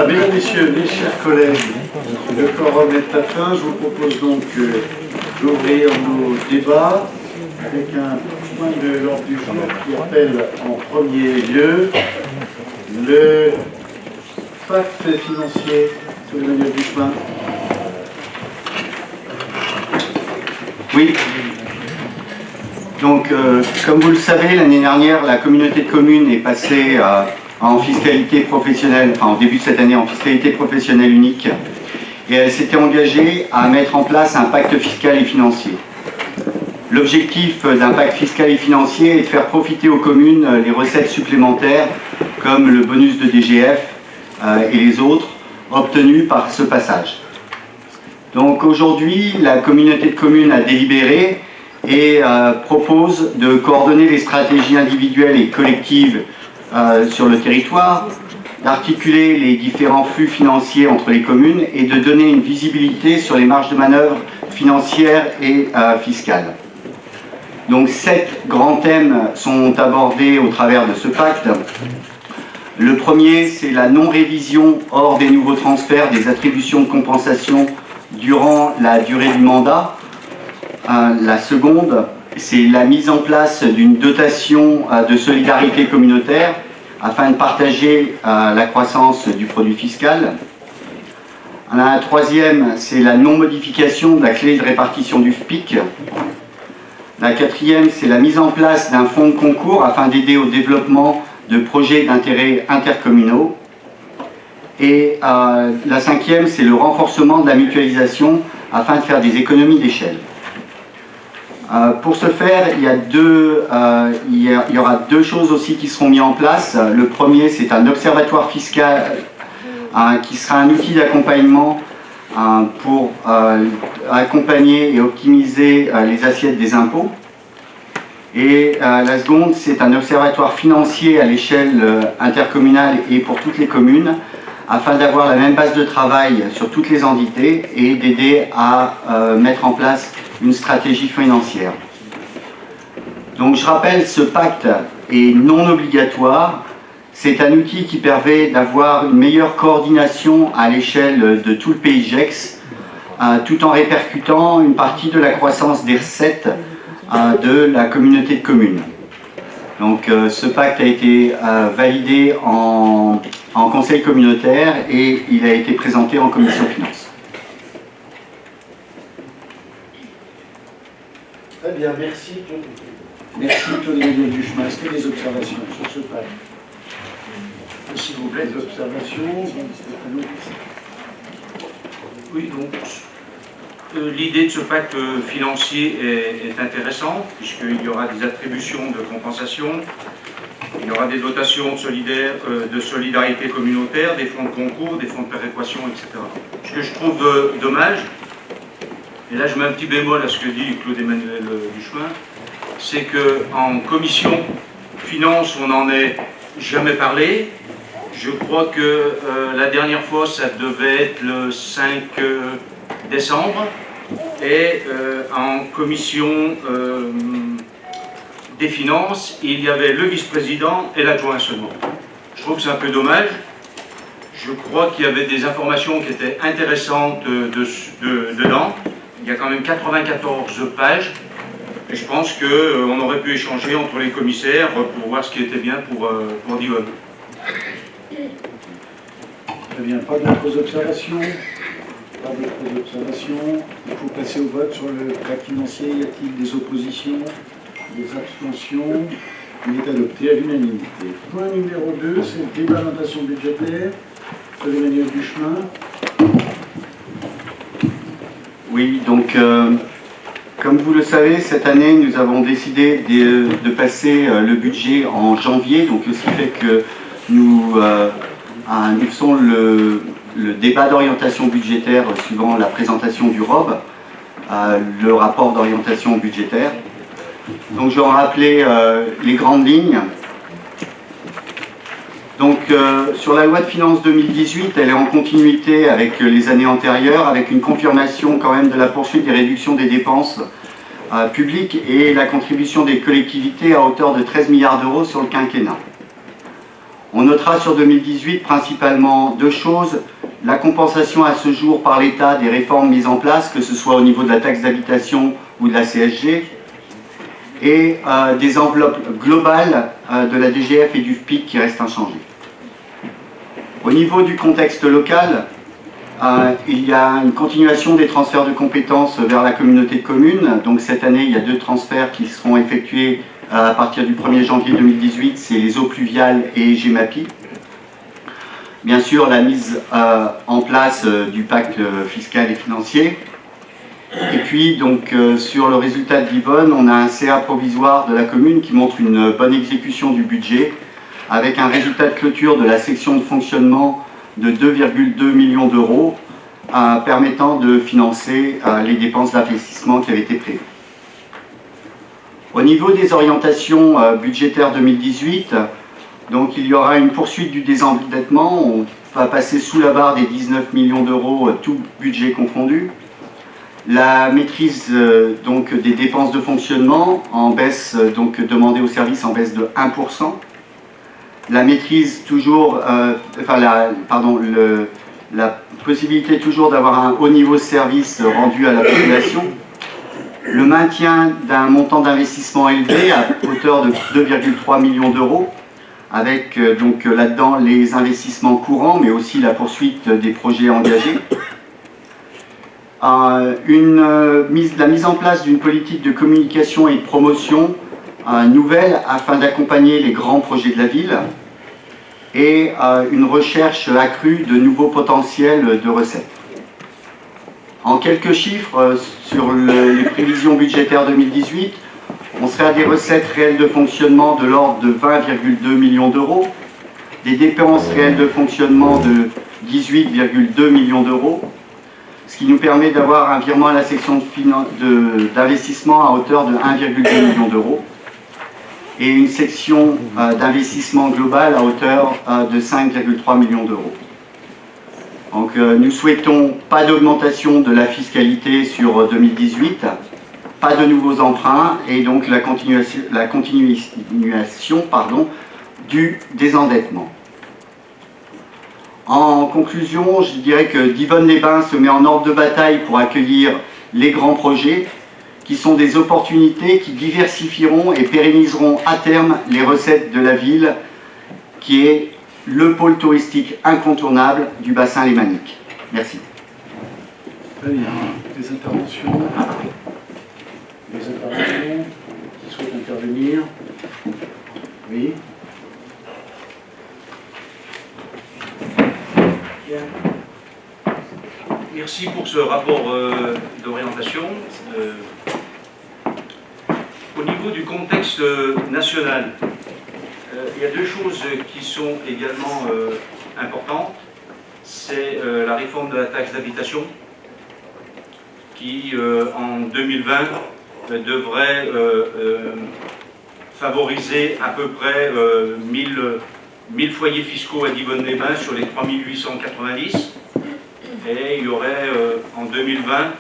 Mesdames, Messieurs, mes chers collègues, le quorum est atteint. Je vous propose donc d'ouvrir nos débats avec un point de l'ordre du jour qui appelle en premier lieu le pacte financier sur Emmanuel Duchemin. Oui. Donc, comme vous le savez, l'année dernière, la communauté de communes est passée en fiscalité professionnelle, enfin en début de cette année, en fiscalité professionnelle unique. Et elle s'était engagée à mettre en place un pacte fiscal et financier. L'objectif d'un pacte fiscal et financier est de faire profiter aux communes les recettes supplémentaires, comme le bonus de DGF et les autres, obtenus par ce passage. Donc aujourd'hui, la communauté de communes a délibéré et propose de coordonner les stratégies individuelles et collectives sur le territoire, d'articuler les différents flux financiers entre les communes et de donner une visibilité sur les marges de manœuvre financières et fiscales. Donc 7 grands thèmes sont abordés au travers de ce pacte. Le premier, c'est la non-révision hors des nouveaux transferts des attributions de compensation durant la durée du mandat. La seconde, c'est la mise en place d'une dotation de solidarité communautaire afin de partager la croissance du produit fiscal. La troisième, c'est la non-modification de la clé de répartition du FPIC. La quatrième, c'est la mise en place d'un fonds de concours afin d'aider au développement de projets d'intérêt intercommunaux. Et la cinquième, c'est le renforcement de la mutualisation afin de faire des économies d'échelle. Pour ce faire, il y aura deux choses aussi qui seront mises en place. Le premier, c'est un observatoire fiscal qui sera un outil d'accompagnement pour accompagner et optimiser les assiettes des impôts. Et la seconde, c'est un observatoire financier à l'échelle intercommunale et pour toutes les communes, afin d'avoir la même base de travail sur toutes les entités et d'aider à mettre en place une stratégie financière. Donc je rappelle, ce pacte est non obligatoire. C'est un outil qui permet d'avoir une meilleure coordination à l'échelle de tout le pays GEX, tout en répercutant une partie de la croissance des recettes de la communauté de communes. Donc ce pacte a été validé en conseil communautaire et il a été présenté en commission finances. Très bien, merci. Merci Claude-Emmanuel Duchemin. Est-ce qu'il y a des observations sur ce pacte? S'il vous plaît, des observations. Oui, donc l'idée de ce pacte financier est intéressante, puisqu'il y aura des attributions de compensation, il y aura des dotations de solidarité communautaire, des fonds de concours, des fonds de péréquation, etc. Ce que je trouve dommage, et là je mets un petit bémol à ce que dit Claude-Emmanuel Duchemin, c'est qu'en commission finance, on n'en est jamais parlé. Je crois que la dernière fois, ça devait être le 5 décembre. Et en commission des finances, il y avait le vice-président et l'adjoint seulement. Je trouve que c'est un peu dommage. Je crois qu'il y avait des informations qui étaient intéressantes dedans. Il y a quand même 94 pages. Et je pense qu'on aurait pu échanger entre les commissaires pour voir ce qui était bien pour Divonne. Très bien, pas d'autres observations? Pas d'autres observations. Il faut passer au vote sur le pacte financier. Y a-t-il des oppositions? Des abstentions? Il est adopté à l'unanimité. Point numéro 2, c'est le débat d'orientation budgétaire. Emmanuel Duchemin. Oui, donc comme vous le savez, cette année, nous avons décidé de passer le budget en janvier, donc ce qui fait que nous faisons le débat d'orientation budgétaire suivant la présentation du ROB, le rapport d'orientation budgétaire. Donc je vais en rappeler les grandes lignes. Donc sur la loi de finances 2018, elle est en continuité avec les années antérieures, avec une confirmation quand même de la poursuite des réductions des dépenses publiques et la contribution des collectivités à hauteur de 13 milliards d'euros sur le quinquennat. On notera sur 2018 principalement deux choses. La compensation à ce jour par l'État des réformes mises en place, que ce soit au niveau de la taxe d'habitation ou de la CSG, et des enveloppes globales de la DGF et du FPIC qui restent inchangées. Au niveau du contexte local, il y a une continuation des transferts de compétences vers la communauté de communes. Donc cette année, il y a 2 transferts qui seront effectués à partir du 1er janvier 2018, c'est les eaux pluviales et GEMAPI. Bien sûr, la mise en place du pacte fiscal et financier. Et puis, donc, sur le résultat de l'Yvonne, on a un CA provisoire de la commune qui montre une bonne exécution du budget, avec un résultat de clôture de la section de fonctionnement de 2,2 millions d'euros, permettant de financer les dépenses d'investissement qui avaient été prévues. Au niveau des orientations budgétaires 2018, donc il y aura une poursuite du désendettement. On va passer sous la barre des 19 millions d'euros, tout budget confondu. La maîtrise donc des dépenses de fonctionnement en baisse, donc demandée aux services en baisse de 1%. La maîtrise toujours, la possibilité toujours d'avoir un haut niveau de service rendu à la population. Le maintien d'un montant d'investissement élevé à hauteur de 2,3 millions d'euros, avec donc là-dedans les investissements courants, mais aussi la poursuite des projets engagés. La mise en place d'une politique de communication et de promotion nouvelle afin d'accompagner les grands projets de la ville et une recherche accrue de nouveaux potentiels de recettes. En quelques chiffres sur les prévisions budgétaires 2018, on serait à des recettes réelles de fonctionnement de l'ordre de 20,2 millions d'euros, des dépenses réelles de fonctionnement de 18,2 millions d'euros, ce qui nous permet d'avoir un virement à la section d'investissement à hauteur de 1,2 million d'euros et une section d'investissement global à hauteur de 5,3 millions d'euros. Donc nous souhaitons pas d'augmentation de la fiscalité sur 2018, pas de nouveaux emprunts et donc la continuation du désendettement. En conclusion, je dirais que Divonne-les-Bains se met en ordre de bataille pour accueillir les grands projets qui sont des opportunités qui diversifieront et pérenniseront à terme les recettes de la ville qui est le pôle touristique incontournable du bassin lémanique. Merci. Très bien. Des interventions qui souhaitent intervenir? Oui. Bien. Merci pour ce rapport d'orientation. Au niveau du contexte national, il y a 2 choses qui sont également importantes. C'est la réforme de la taxe d'habitation qui, en 2020, devrait favoriser à peu près 1000 foyers fiscaux à Divonne-les-Bains sur les 3890. Et il y aurait en 2020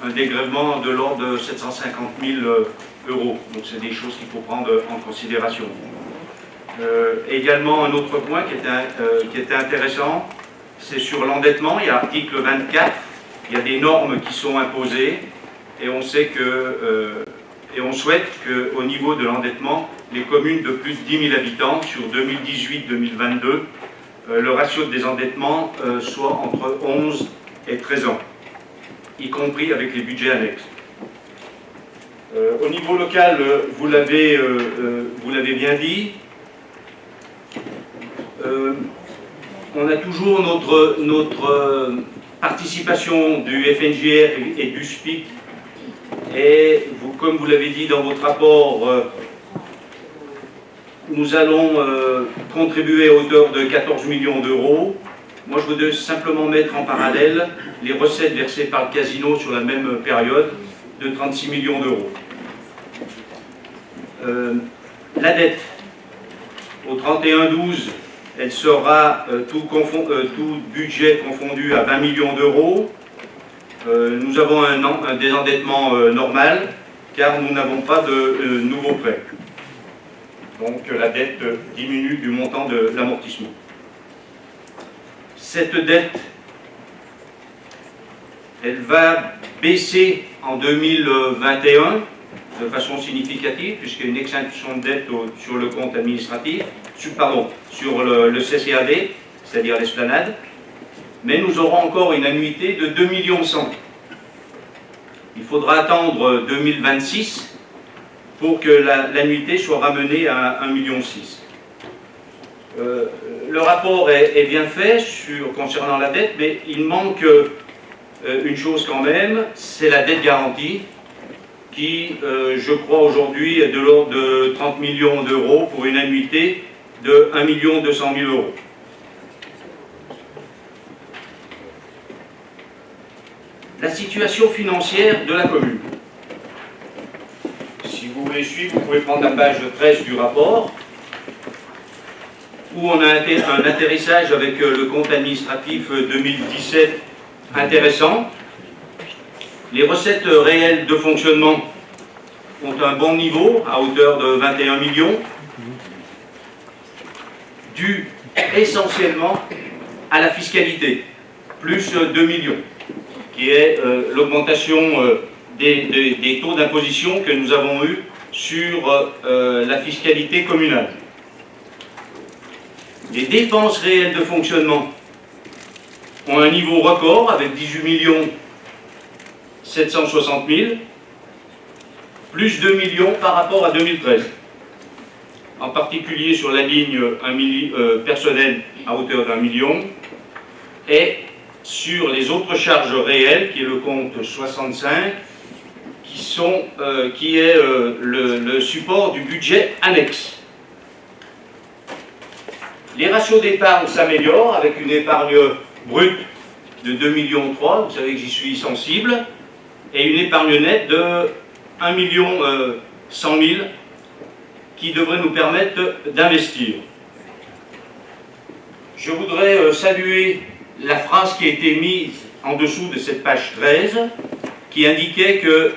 un dégrèvement de l'ordre de 750 000 euros. Donc c'est des choses qu'il faut prendre en considération. Également un autre point qui était intéressant, c'est sur l'endettement. Il y a l'article 24, il y a des normes qui sont imposées et on sait que et on souhaite qu'au niveau de l'endettement, les communes de plus de 10 000 habitants sur 2018-2022, le ratio de désendettement soit entre 11 et 13 ans, y compris avec les budgets annexes. Au niveau local, vous l'avez bien dit, on a toujours notre participation du FNGR et du SPIC, et comme vous l'avez dit dans votre rapport, nous allons contribuer à hauteur de 14 millions d'euros. Moi, je voudrais simplement mettre en parallèle les recettes versées par le casino sur la même période de 36 millions d'euros. La dette, au 31-12, elle sera tout budget confondu à 20 millions d'euros. Nous avons un désendettement normal, car nous n'avons pas de nouveaux prêts. Donc la dette diminue du montant de l'amortissement. Cette dette, elle va baisser en 2021 de façon significative, puisqu'il y a une extinction de dette sur le compte administratif, sur le CCAD, c'est-à-dire l'esplanade, mais nous aurons encore une annuité de 2,1 millions. Il faudra attendre 2026 pour que l'annuité soit ramenée à 1,6 million. Le rapport est bien fait concernant la dette, mais il manque une chose quand même, c'est la dette garantie, qui, je crois aujourd'hui, est de l'ordre de 30 millions d'euros pour une annuité de 1 200 000 euros. La situation financière de la commune. Si vous voulez suivre, vous pouvez prendre la page 13 du rapport, où on a un atterrissage avec le compte administratif 2017 intéressant. Les recettes réelles de fonctionnement ont un bon niveau, à hauteur de 21 millions, dû essentiellement à la fiscalité, plus 2 millions, qui est l'augmentation des taux d'imposition que nous avons eus sur la fiscalité communale. Les dépenses réelles de fonctionnement ont un niveau record avec 18 760 000, plus 2 millions par rapport à 2013. En particulier sur la ligne personnelle à hauteur d'1 million, et sur les autres charges réelles, qui est le compte 65, qui est le support du budget annexe. Les ratios d'épargne s'améliorent avec une épargne brute de 2,3 millions, vous savez que j'y suis sensible, et une épargne nette de 1 100 000 qui devrait nous permettre d'investir. Je voudrais saluer la phrase qui a été mise en dessous de cette page 13, qui indiquait que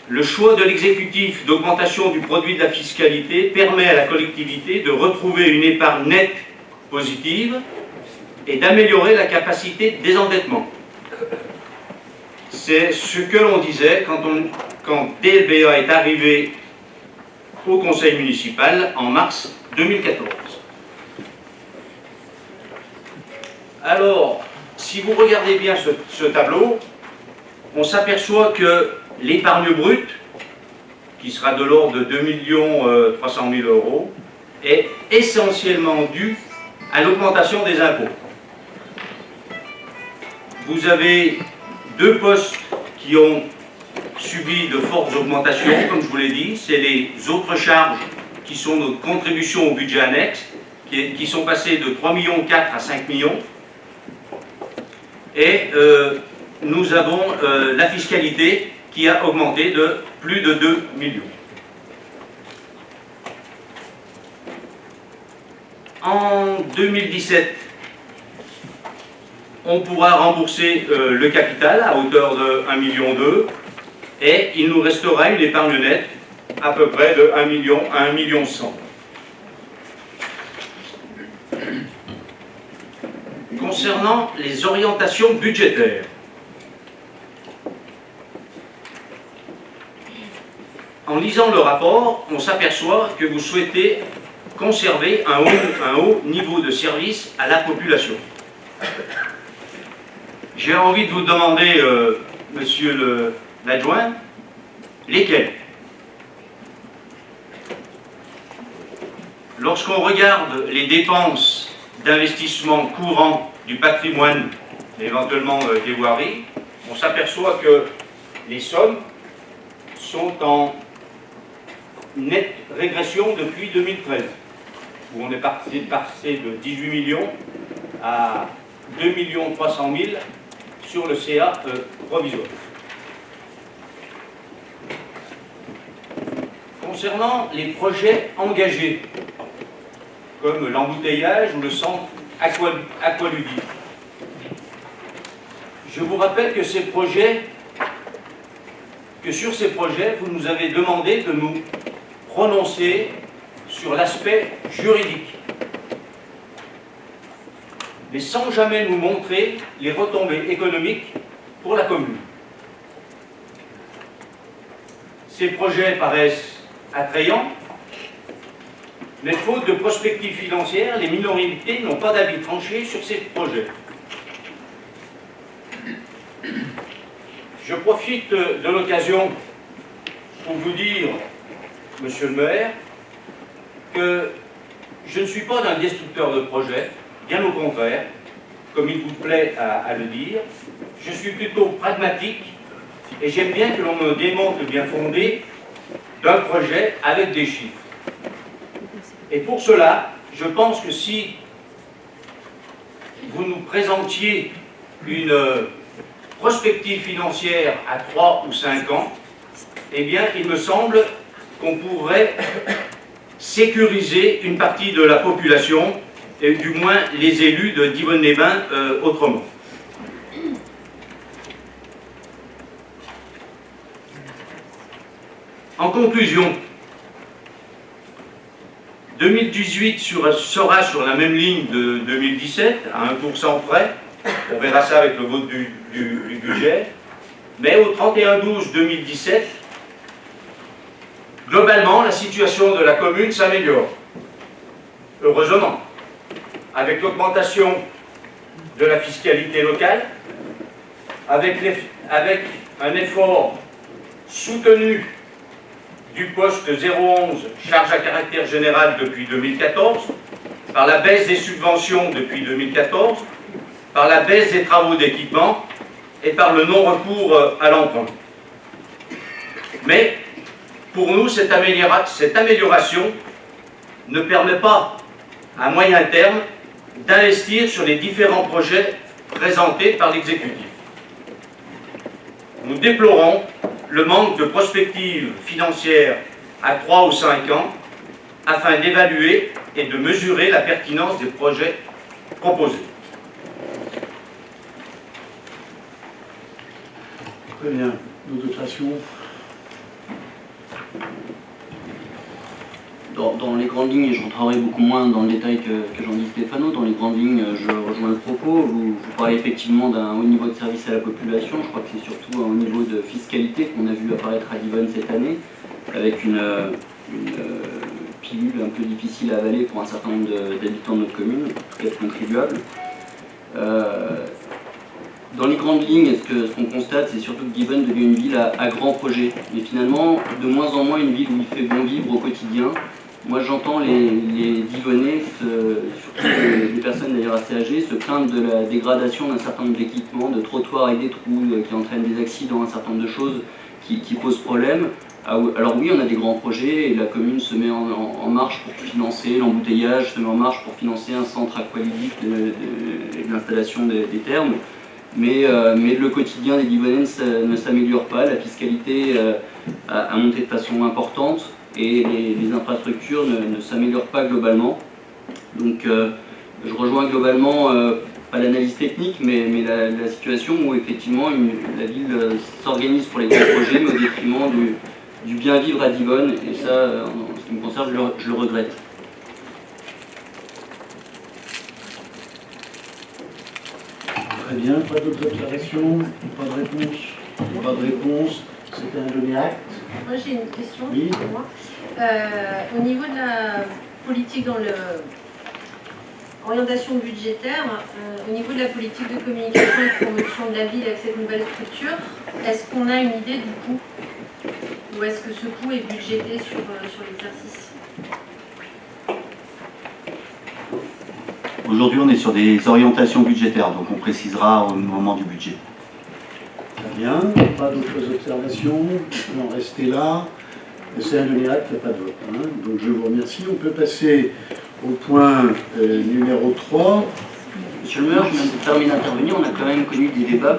le choix de l'exécutif d'augmentation du produit de la fiscalité permet à la collectivité de retrouver une épargne nette positive et d'améliorer la capacité de désendettement. C'est ce que l'on disait quand DLBA est arrivé au conseil municipal en mars 2014. Alors, si vous regardez bien ce tableau, on s'aperçoit que l'épargne brute, qui sera de l'ordre de 2 300 000 euros, est essentiellement due à l'augmentation des impôts. Vous avez deux postes qui ont subi de fortes augmentations, comme je vous l'ai dit, c'est les autres charges qui sont nos contributions au budget annexe, qui sont passées de 3,4 millions à 5 millions. Et nous avons la fiscalité qui a augmenté de plus de 2 millions. En 2017, on pourra rembourser le capital à hauteur de 1,2 million et il nous restera une épargne nette à peu près de 1 million à 1,1 million. Concernant les orientations budgétaires, en lisant le rapport, on s'aperçoit que vous souhaitez conserver un haut niveau de service à la population. J'ai envie de vous demander, monsieur l'adjoint, lesquels? Lorsqu'on regarde les dépenses d'investissement courant du patrimoine, éventuellement des voiries, on s'aperçoit que les sommes sont en nette régression depuis 2013, où on est passé de 18 millions à 2 300 000 sur le CA provisoire. Concernant les projets engagés, comme l'embouteillage ou le centre aqualudique, je vous rappelle que sur ces projets, vous nous avez demandé de nous prononcer sur l'aspect juridique, mais sans jamais nous montrer les retombées économiques pour la commune. Ces projets paraissent attrayants, mais faute de prospective financière, les minorités n'ont pas d'avis tranché sur ces projets. Je profite de l'occasion pour vous dire, monsieur le maire, que je ne suis pas un destructeur de projet, bien au contraire, comme il vous plaît à le dire. Je suis plutôt pragmatique et j'aime bien que l'on me démontre le bien fondé d'un projet avec des chiffres. Et pour cela, je pense que si vous nous présentiez une prospective financière à 3 ou 5 ans, eh bien, il me semble qu'on pourrait sécuriser une partie de la population, et du moins les élus de Divonne-les-Bains autrement. En conclusion, 2018 sera sur la même ligne de 2017, à 1% près. On verra ça avec le vote du budget. Mais au 31/12/2017, globalement, la situation de la commune s'améliore. Heureusement, avec l'augmentation de la fiscalité locale, avec un effort soutenu du poste 011, charge à caractère général depuis 2014, par la baisse des subventions depuis 2014, par la baisse des travaux d'équipement et par le non-recours à l'emprunt. Mais pour nous, cette amélioration ne permet pas, à moyen terme, d'investir sur les différents projets présentés par l'exécutif. Nous déplorons le manque de prospective financière à 3 ou 5 ans afin d'évaluer et de mesurer la pertinence des projets proposés. Très bien. D'autres questions? Dans les grandes lignes, et je rentrerai beaucoup moins dans le détail que Jean-Guy Stéphano, dans les grandes lignes, je rejoins le propos. Vous parlez effectivement d'un haut niveau de service à la population. Je crois que c'est surtout un haut niveau de fiscalité qu'on a vu apparaître à Divonne cette année, avec une pilule un peu difficile à avaler pour un certain nombre d'habitants de notre commune, en tout cas de contribuables. Dans les grandes lignes, ce qu'on constate, c'est surtout que Divonne devient une ville à grands projets, mais finalement, de moins en moins une ville où il fait bon vivre au quotidien. Moi, j'entends les Divonnais, surtout des personnes d'ailleurs assez âgées, se plaindre de la dégradation d'un certain nombre d'équipements, de trottoirs avec des trous qui entraînent des accidents, un certain nombre de choses qui posent problème. Alors oui, on a des grands projets et la commune se met en marche pour financer l'embouteillage, se met en marche pour financer un centre aqualudique de l'installation des thermes. Mais le quotidien des Divonnais ne s'améliore pas, la fiscalité a monté de façon importante et les infrastructures ne s'améliorent pas globalement. Donc je rejoins globalement, pas l'analyse technique, mais la situation où effectivement la ville s'organise pour les grands projets, mais au détriment du bien vivre à Divonne, et ça, en ce qui me concerne, je le regrette. Très bien, pas d'autres observations, pas de réponse. Pas de réponse, c'était un donné acte. Moi j'ai une question Oui. pour moi. Au niveau de la politique dans l'orientation budgétaire, au niveau de la politique de communication et de promotion de la ville avec cette nouvelle structure, est-ce qu'on a une idée du coût? Ou est-ce que ce coût est budgété sur l'exercice? Aujourd'hui, on est sur des orientations budgétaires, donc on précisera au moment du budget. Très bien, pas d'autres observations, on peut en rester là. C'est un donné acte, il n'y a pas de vote. Hein. Donc je vous remercie. On peut passer au point numéro 3. Monsieur le maire, je viens de terminer d'intervenir, on a quand même connu des débats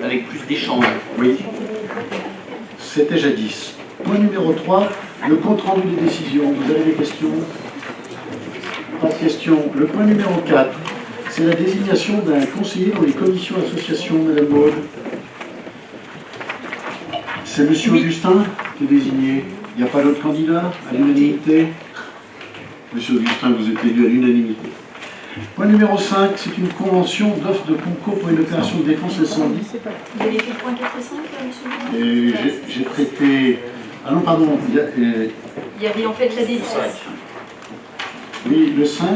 avec plus d'échanges. Oui, c'était jadis. Point numéro 3, le compte-rendu des décisions. Vous avez des questions? Pas de questions. Le point numéro 4, c'est la désignation d'un conseiller dans les commissions associations, Madame Maud. C'est Monsieur Augustin qui est désigné. Il n'y a pas d'autres candidats à l'unanimité? Monsieur Augustin, vous êtes élu à l'unanimité. Point numéro 5, c'est une convention d'offre de concours pour une opération de défense incendie. Vous avez fait le point 4 et 5, monsieur? Et j'ai traité... Ah non, pardon, Il y avait en fait la dédicace. oui, le 5,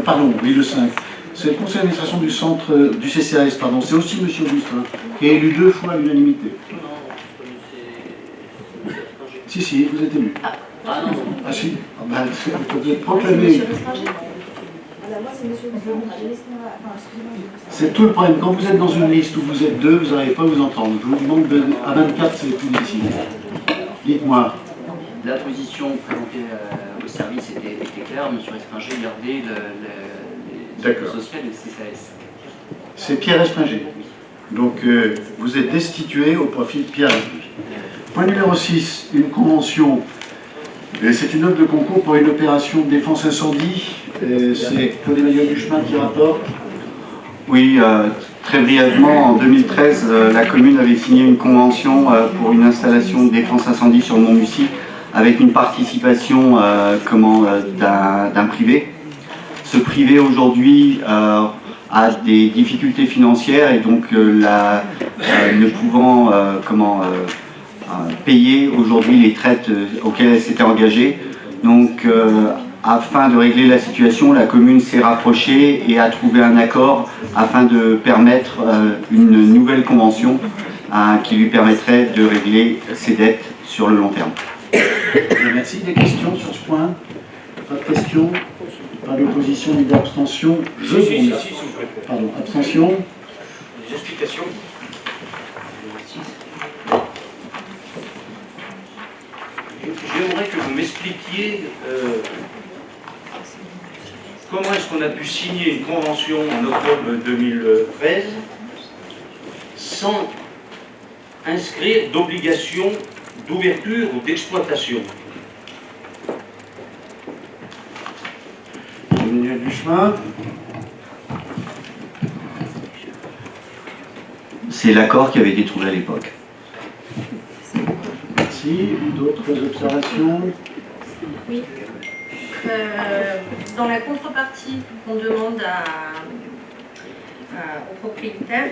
pardon, oui, le 5. C'est le conseil d'administration du centre, du CCAS, pardon. C'est aussi monsieur Augustin, qui est élu 2 fois à l'unanimité. Si, vous êtes élu. Ah non, Ah si, ah, bah, vous êtes proclamé. Monsieur Restranger. Moi, c'est monsieur C'est tout le problème. Quand vous êtes dans une liste où vous êtes 2, vous n'arrivez pas à vous entendre. Je vous demande à 24, c'est plus difficile. Dites-moi. la position présentée au service était claire. Monsieur Estringer gardait les D'accord. sociales et le CCAS. C'est Pierre Espinger. Donc, vous êtes destitué au profit de Pierre Espinger. Point numéro 6, une convention. C'est une offre de concours pour une opération de défense incendie. C'est Claude-Emmanuel Duchemin qui rapporte. Oui, très brièvement, en 2013, la commune avait signé une convention pour une installation de défense incendie sur le Mont Mussy avec une participation d'un privé. Ce privé aujourd'hui a des difficultés financières et donc ne pouvant payer aujourd'hui les traites auxquelles elle s'était engagée. Donc afin de régler la situation, la commune s'est rapprochée et a trouvé un accord afin de permettre une nouvelle convention qui lui permettrait de régler ses dettes sur le long terme. Merci. Des questions sur ce point? Pas de questions? Pas d'opposition ni d'abstention? Je vous remercie. Pardon, abstention? Des explications. J'aimerais que vous m'expliquiez comment est-ce qu'on a pu signer une convention en octobre 2013 sans inscrire d'obligation d'ouverture ou d'exploitation. Emmanuel Duchemin. C'est l'accord qui avait été trouvé à l'époque. Merci. D'autres observations? Oui. Dans la contrepartie qu'on demande au propriétaire,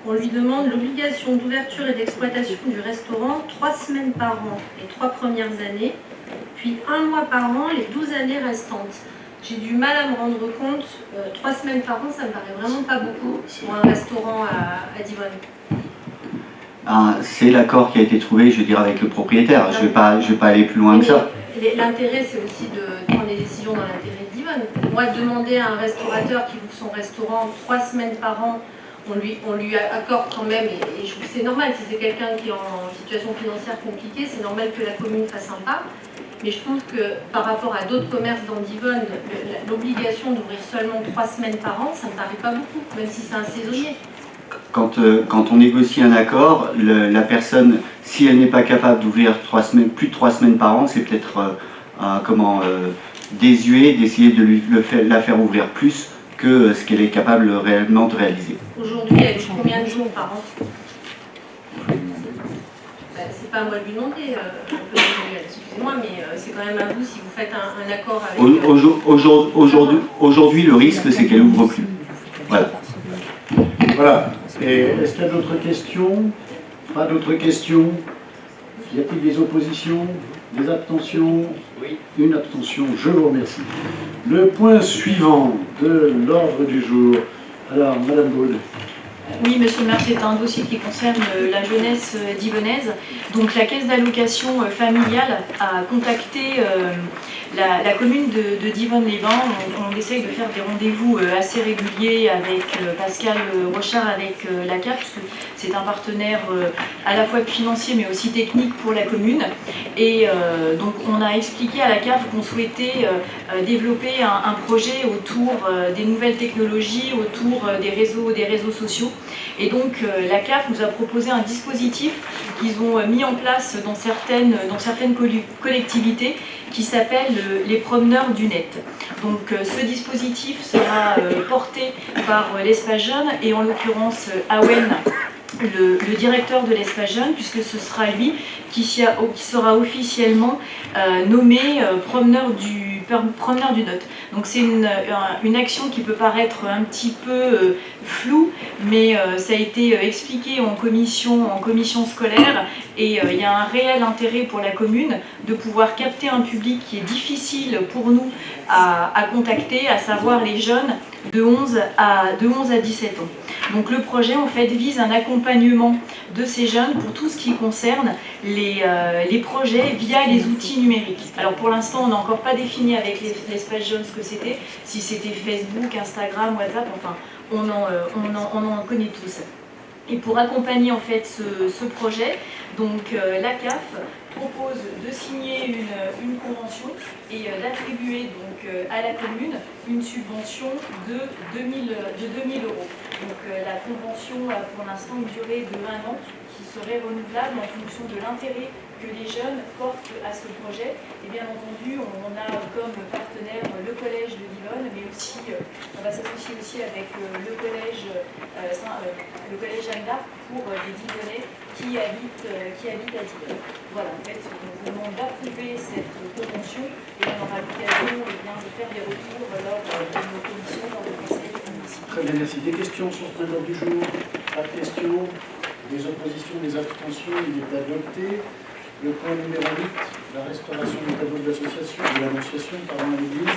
on lui demande l'obligation d'ouverture et d'exploitation du restaurant 3 semaines par an les 3 premières années, puis 1 mois par an les 12 années restantes. J'ai du mal à me rendre compte, 3 semaines par an, ça me paraît vraiment pas beaucoup pour un restaurant à Divonne. C'est l'accord qui a été trouvé, je veux dire, avec le propriétaire. Je vais pas aller plus loin que ça. L'intérêt, c'est aussi de prendre des décisions dans l'intérêt de Divonne. Moi, demander à un restaurateur qui ouvre son restaurant 3 semaines par an, on lui accorde quand même, et je trouve que c'est normal, si c'est quelqu'un qui est en situation financière compliquée, c'est normal que la commune fasse un pas. Mais je trouve que par rapport à d'autres commerces dans Divonne, l'obligation d'ouvrir seulement 3 semaines par an, ça ne me paraît pas beaucoup, même si c'est un saisonnier. Quand on négocie un accord, la personne, si elle n'est pas capable d'ouvrir plus de 3 semaines par an, c'est peut-être désuet d'essayer de la faire ouvrir plus que ce qu'elle est capable réellement de réaliser. Aujourd'hui, elle ouvre combien de jours par an? C'est pas à moi de lui demander, excusez-moi, mais c'est quand même à vous si vous faites un accord avec... Aujourd'hui, le risque, c'est qu'elle ouvre plus. Voilà. Voilà. Et est-ce qu'il y a d'autres questions? Pas d'autres questions? Y a-t-il des oppositions? Des abstentions? Oui. Une abstention, je vous remercie. Le point suivant de l'ordre du jour. Alors, Madame Gaulle. Oui, monsieur le maire, c'est un dossier qui concerne la jeunesse divonnaise. Donc la caisse d'allocation familiale a contacté la commune de Divonne-les-Bains. On essaye de faire des rendez-vous assez réguliers avec Pascal Rochard, avec la CAF, parce que c'est un partenaire à la fois financier mais aussi technique pour la commune. Et donc on a expliqué à la CAF qu'on souhaitait développer un projet autour des nouvelles technologies, autour des réseaux sociaux. Et donc la CAF nous a proposé un dispositif qu'ils ont mis en place dans certaines collectivités qui s'appelle les promeneurs du net. Donc ce dispositif sera porté par l'Espace Jeune et en l'occurrence Awen le directeur de l'espace jeune, puisque ce sera lui qui sera officiellement nommé promeneur du Not. Donc c'est une action qui peut paraître un petit peu floue, mais ça a été expliqué en commission scolaire, et il y a un réel intérêt pour la commune de pouvoir capter un public qui est difficile pour nous à contacter, à savoir les jeunes de 11 à 17 ans. Donc le projet en fait vise un accompagnement de ces jeunes pour tout ce qui concerne les projets via les outils numériques. Alors pour l'instant on n'a encore pas défini avec l'espace jeune ce que c'était, si c'était Facebook, Instagram, WhatsApp, enfin on en connaît tous. Et pour accompagner en fait ce projet, donc la CAF propose de signer une convention et d'attribuer donc à la commune une subvention de 2000 euros. Donc la convention a pour l'instant une durée de 1 an qui serait renouvelable en fonction de l'intérêt que les jeunes portent à ce projet. Et bien entendu, on a comme partenaire le collège de Divonne, mais aussi on va s'associer aussi avec le collège Jeanne d'Arc pour des Divonnais qui habitent à Divonne. Voilà, en fait, on vous demande d'approuver cette convention et on aura l'occasion de faire des retours lors de nos commissions, lors du conseil municipal. Très bien, merci. Des questions sur ce point d'ordre du jour? Pas de questions? Des oppositions, des abstentions? Il est adopté. Le point numéro 8, la restauration du tableau de l'association, de l'annonciation, pardon, à l'église.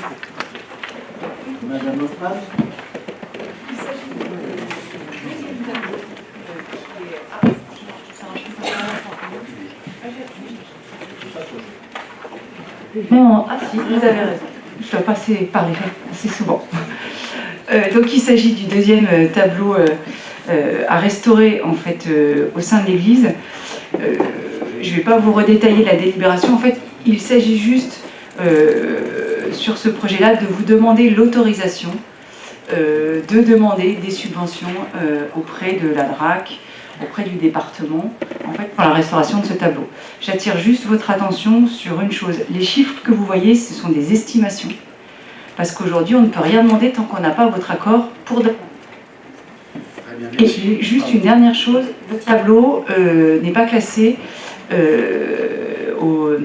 Madame Hoffmann. Il s'agit du deuxième tableau qui est Ah si, vous avez raison. Je dois passer par les faits assez souvent. Donc il s'agit du deuxième tableau à restaurer en fait au sein de l'église. Je ne vais pas vous redétailler la délibération. En fait, il s'agit juste sur ce projet-là de vous demander l'autorisation de demander des subventions auprès de la DRAC, auprès du département, en fait, pour la restauration de ce tableau. J'attire juste votre attention sur une chose. Les chiffres que vous voyez, ce sont des estimations. Parce qu'aujourd'hui, on ne peut rien demander tant qu'on n'a pas votre accord pour... Et juste une dernière chose, le tableau n'est pas classé dans le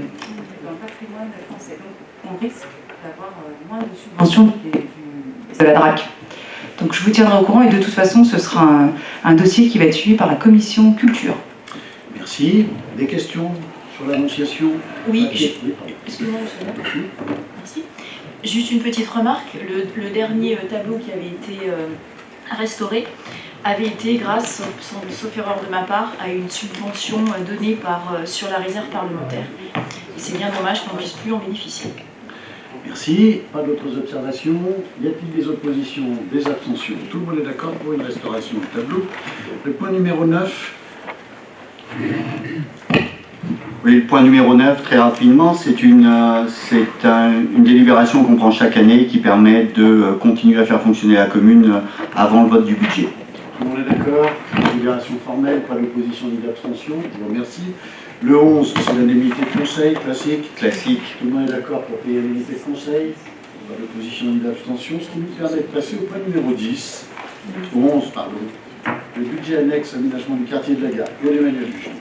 patrimoine français. Donc on risque d'avoir moins de subventions de la DRAC. Donc je vous tiendrai au courant et de toute façon ce sera un dossier qui va être suivi par la commission culture. Merci. Des questions sur l'annonciation? Oui, pardon. excusez-moi, monsieur. Merci. Juste une petite remarque, le dernier tableau qui avait été restauré avait été grâce, sauf erreur de ma part, à une subvention donnée sur la réserve parlementaire. Et c'est bien dommage qu'on ne puisse plus en bénéficier. Merci. Pas d'autres observations. Y a-t-il des oppositions, des abstentions? Tout le monde est d'accord pour une restauration du tableau. Le point numéro 9. Oui, le point numéro 9, très rapidement, c'est une délibération qu'on prend chaque année qui permet de continuer à faire fonctionner la commune avant le vote du budget. Tout le monde est d'accord? Délibération formelle, pas d'opposition ni d'abstention. Je vous remercie. Le 11, c'est l'indemnité de conseil, classique. Classique. Tout le monde est d'accord pour payer l'indemnité de conseil. Pas d'opposition ni d'abstention. Ce qui nous permet de passer au point numéro 10. 11, pardon. Le budget annexe aménagement du quartier de la gare. Claude-Emmanuel Duchamp.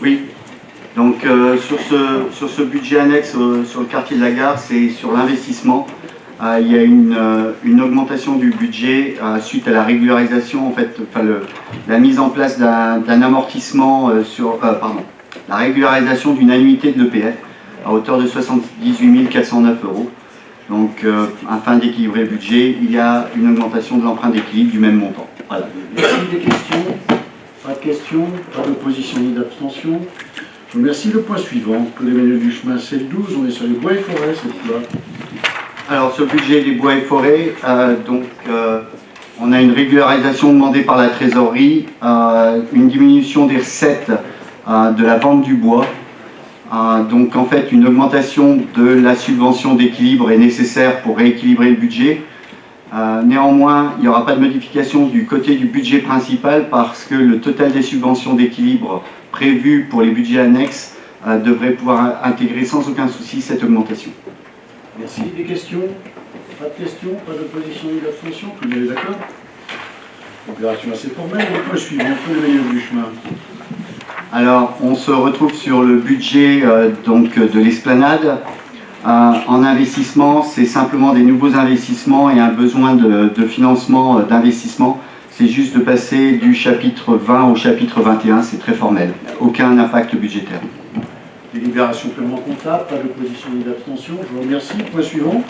Oui. Donc sur ce budget annexe sur le quartier de la gare, c'est sur l'investissement. Il y a une augmentation du budget suite à la régularisation, en fait, la mise en place d'un amortissement la régularisation d'une annuité de l'EPF à hauteur de 78 409 €. Donc, afin d'équilibrer le budget, il y a une augmentation de l'emprunt d'équilibre du même montant. Voilà. Merci. Des questions? Pas de questions? Pas d'opposition ni d'abstention? Je vous remercie. Le point suivant, Claude-Emmanuel Duchemin, c'est le 12. On est sur les bois et forêts cette fois. Alors, sur le budget des bois et forêts, on a une régularisation demandée par la trésorerie, une diminution des recettes de la vente du bois. Donc, en fait, une augmentation de la subvention d'équilibre est nécessaire pour rééquilibrer le budget. Néanmoins, il n'y aura pas de modification du côté du budget principal parce que le total des subventions d'équilibre prévues pour les budgets annexes devrait pouvoir intégrer sans aucun souci cette augmentation. Merci. Des questions? Pas de questions? Pas d'opposition ni d'abstention? Tout le monde est d'accord? Opération assez formelle. Le point suivant, peu les meilleurs du chemin. Alors, on se retrouve sur le budget donc, de l'esplanade. En investissement, c'est simplement des nouveaux investissements et un besoin de financement d'investissement. C'est juste de passer du chapitre 20 au chapitre 21, c'est très formel. Aucun impact budgétaire. Délibération purement comptable, pas d'opposition ni d'abstention. Je vous remercie. Point suivant.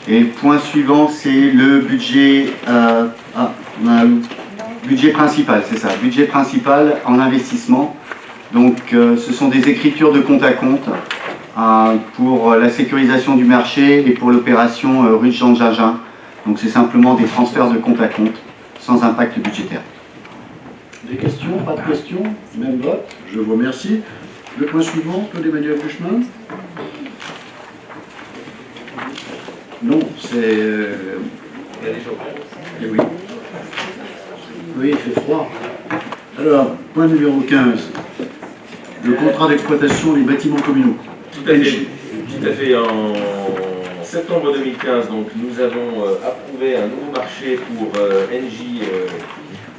Et point suivant, c'est le budget, budget principal, c'est ça, budget principal en investissement. Donc ce sont des écritures de compte à compte pour la sécurisation du marché et pour l'opération rue Jean de Gingin. Donc c'est simplement des transferts de compte à compte sans impact budgétaire. Des questions? Pas de questions? Même vote. Je vous remercie. Le point suivant, Claude Emmanuel Buchmann. Non, c'est... Eh oui. Oui, il fait froid. Alors, point numéro 15. Le contrat d'exploitation des bâtiments communaux. Tout à fait. En septembre 2015, donc, nous avons approuvé un nouveau marché pour NJ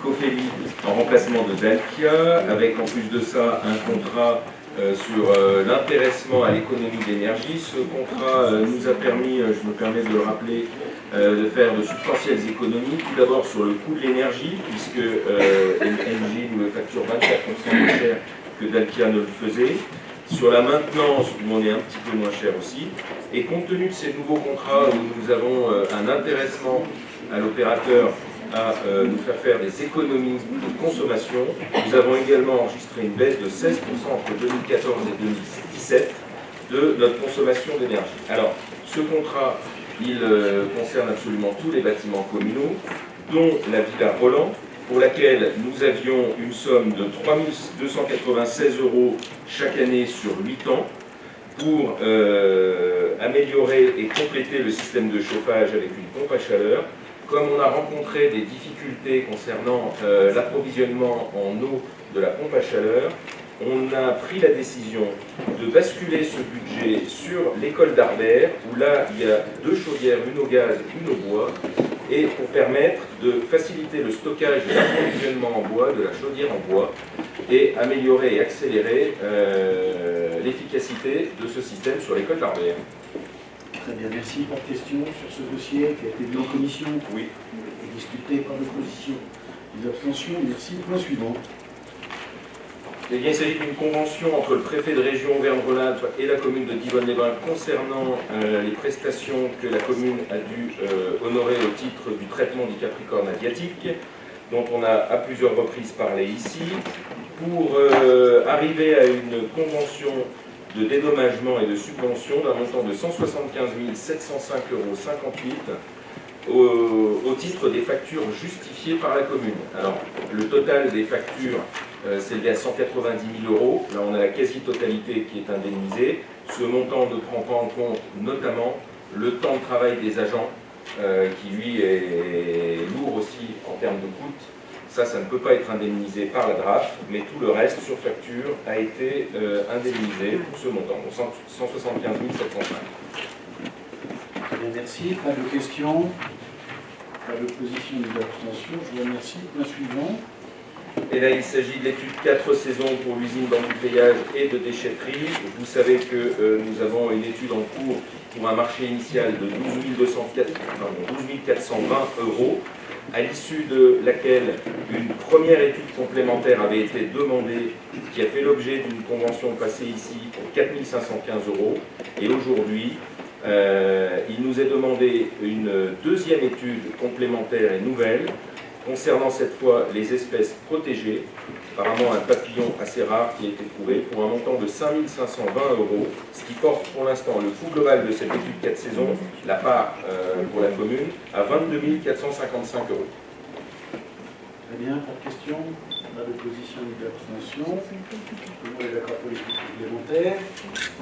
Cofeli en remplacement de Dalkia, avec en plus de ça un contrat sur l'intéressement à l'économie d'énergie. Ce contrat nous a permis, je me permets de le rappeler, de faire de substantielles économies. Tout d'abord sur le coût de l'énergie, puisque NJ nous facture 24% moins cher que Dalkia ne le faisait. Sur la maintenance, où on est un petit peu moins cher aussi. Et compte tenu de ces nouveaux contrats où nous avons un intéressement à l'opérateur à nous faire des économies de consommation, nous avons également enregistré une baisse de 16% entre 2014 et 2017 de notre consommation d'énergie. Alors, ce contrat, il concerne absolument tous les bâtiments communaux, dont la Villa Roland, pour laquelle nous avions une somme de 3 296 € chaque année sur 8 ans pour améliorer et compléter le système de chauffage avec une pompe à chaleur. Comme on a rencontré des difficultés concernant l'approvisionnement en eau de la pompe à chaleur, on a pris la décision de basculer ce budget sur l'école d'Arbert, où là, il y a 2 chaudières, une au gaz, une au bois, et pour permettre de faciliter le stockage et l'approvisionnement en bois, de la chaudière en bois, et améliorer et accélérer l'efficacité de ce système sur l'école d'Arbert. Très bien, merci. Pas de questions sur ce dossier qui a été vu en commission? Oui. Et discuté par l'opposition. Des abstentions? Merci. Point suivant. Eh bien, il s'agit d'une convention entre le préfet de région Auvergne-Rhône-Alpes et la commune de Divonne-les-Bains concernant les prestations que la commune a dû honorer au titre du traitement du Capricorne asiatique, dont on a à plusieurs reprises parlé ici, pour arriver à une convention de dédommagement et de subvention d'un montant de 175 705,58 € au titre des factures justifiées par la commune. Alors, le total des factures s'élève à 190 000 €. Là, on a la quasi-totalité qui est indemnisée. Ce montant ne prend pas en compte notamment le temps de travail des agents, qui lui est lourd aussi en termes de coûts. Ça ne peut pas être indemnisé par la DRAF, mais tout le reste sur facture a été indemnisé pour ce montant, donc 175 705. Très bien, merci. Pas de questions? Pas d'opposition ni d'abstention. Je vous remercie. Point suivant. Et là, il s'agit de l'étude 4 saisons pour l'usine d'embouteillage et de déchetterie. Vous savez que nous avons une étude en cours pour un marché initial de 12 420 €, à l'issue de laquelle une première étude complémentaire avait été demandée, qui a fait l'objet d'une convention passée ici pour 4 515 €. Et aujourd'hui, il nous est demandé une deuxième étude complémentaire et nouvelle, concernant cette fois les espèces protégées, apparemment un papillon assez rare qui a été trouvé, pour un montant de 5 520 €, ce qui porte pour l'instant le coût global de cette étude 4 saisons, la part pour la commune, à 22 455 €. Très bien, pas de questions? Pas d'opposition ni d'abstention. Tout le monde est d'accord pour les études complémentaires?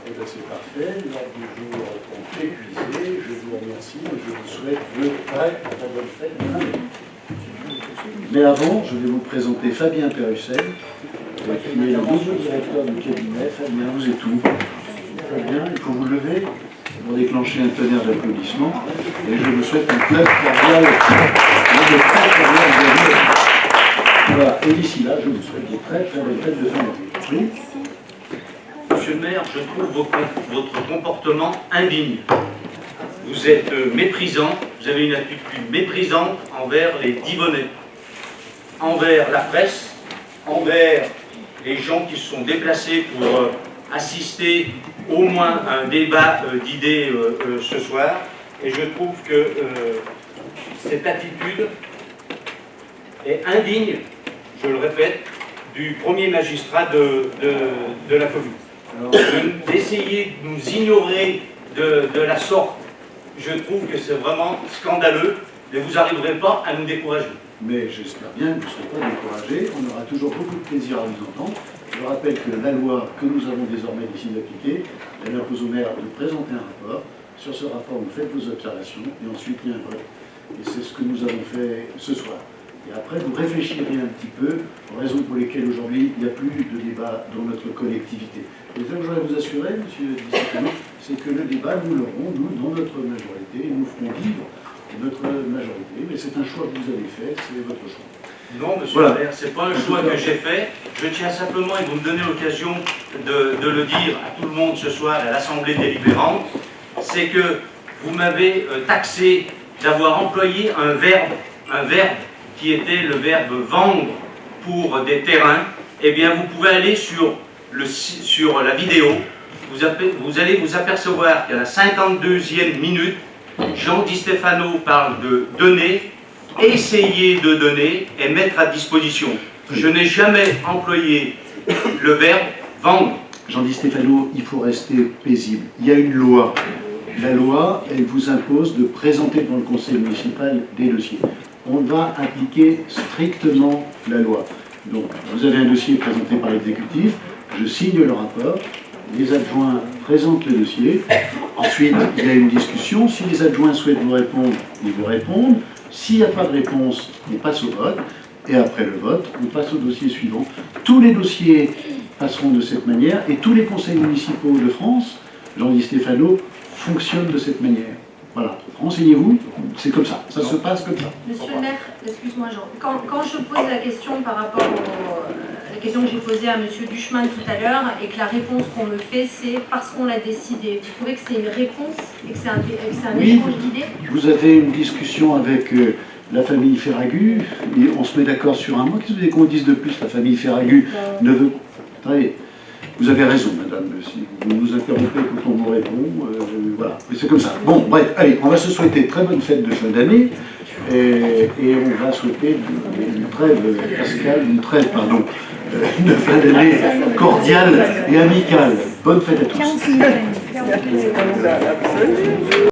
Eh bien, c'est parfait. L'ordre du jour est épuisé. Je vous remercie et je vous souhaite de très bonne fête de fin d'année. Mais avant, je vais vous présenter Fabien Perrussel, qui est le nouveau directeur du cabinet. Fabien, vous êtes où? Fabien, il faut vous lever pour déclencher un tonnerre d'applaudissements. Et je vous souhaite une très cordiale Et d'ici là, je vous souhaite de très très belles fêtes de fin d'année. Oui. Monsieur le maire, je trouve votre comportement indigne. Vous êtes méprisant, vous avez une attitude méprisante envers les Divonnais, envers la presse, envers les gens qui se sont déplacés pour assister au moins à un débat d'idées ce soir. Et je trouve que cette attitude est indigne, je le répète, du premier magistrat de la commune. D'essayer de nous ignorer de la sorte, je trouve que c'est vraiment scandaleux, mais vous n'arriverez pas à nous décourager. Mais j'espère bien que vous ne serez pas découragés. On aura toujours beaucoup de plaisir à vous entendre. Je rappelle que la loi que nous avons désormais décidé d'appliquer, elle impose au maire de présenter un rapport. Sur ce rapport, vous faites vos observations et ensuite il y a un vote. Et c'est ce que nous avons fait ce soir. Et après, vous réfléchirez un petit peu aux raisons pour lesquelles aujourd'hui il n'y a plus de débat dans notre collectivité. Et ça que je voudrais vous assurer, monsieur Dissicano, c'est que le débat, nous l'aurons, nous, dans notre majorité, et nous ferons vivre notre majorité. Mais c'est un choix que vous avez fait, c'est votre choix. Non, monsieur Voilà. le maire, ce n'est pas un choix que j'ai fait. Je tiens simplement, et vous me donnez l'occasion de le dire à tout le monde ce soir à l'Assemblée délibérante, c'est que vous m'avez taxé d'avoir employé un verbe qui était le verbe vendre pour des terrains. Eh bien, vous pouvez aller sur la vidéo, vous allez vous apercevoir qu'à la 52e minute, Jean Di Stefano parle de donner, essayer de donner et mettre à disposition. Je n'ai jamais employé le verbe vendre. Jean Di Stefano, il faut rester paisible. Il y a une loi. La loi, elle vous impose de présenter devant le conseil municipal des dossiers. On va appliquer strictement la loi. Donc, vous avez un dossier présenté par l'exécutif, je signe le rapport, les adjoints présentent le dossier, ensuite il y a une discussion, si les adjoints souhaitent vous répondre, ils vous répondent, s'il n'y a pas de réponse, on passe au vote, et après le vote, on passe au dossier suivant. Tous les dossiers passeront de cette manière, et tous les conseils municipaux de France, Jean Di Stefano, fonctionnent de cette manière. Voilà, renseignez-vous, c'est comme ça, ça se passe comme ça. Monsieur le maire, excuse-moi Jean, quand je pose la question par rapport à la question que j'ai posée à monsieur Duchemin tout à l'heure et que la réponse qu'on me fait c'est parce qu'on l'a décidé, vous trouvez que c'est une réponse et que c'est un Oui. échange d'idées? Vous avez une discussion avec la famille Ferragu, et on se met d'accord sur un mois. Qu'est-ce que vous voulez qu'on dise de plus? La famille Ferragu ne veut... Attendez, vous avez raison, madame, si vous nous interrompez quand on vous répond, voilà, mais c'est comme ça. Bon, bref, allez, on va se souhaiter très bonne fête de fin d'année, et on va souhaiter une trêve pascale, de fin d'année cordiale et amicale. Bonne fête à tous.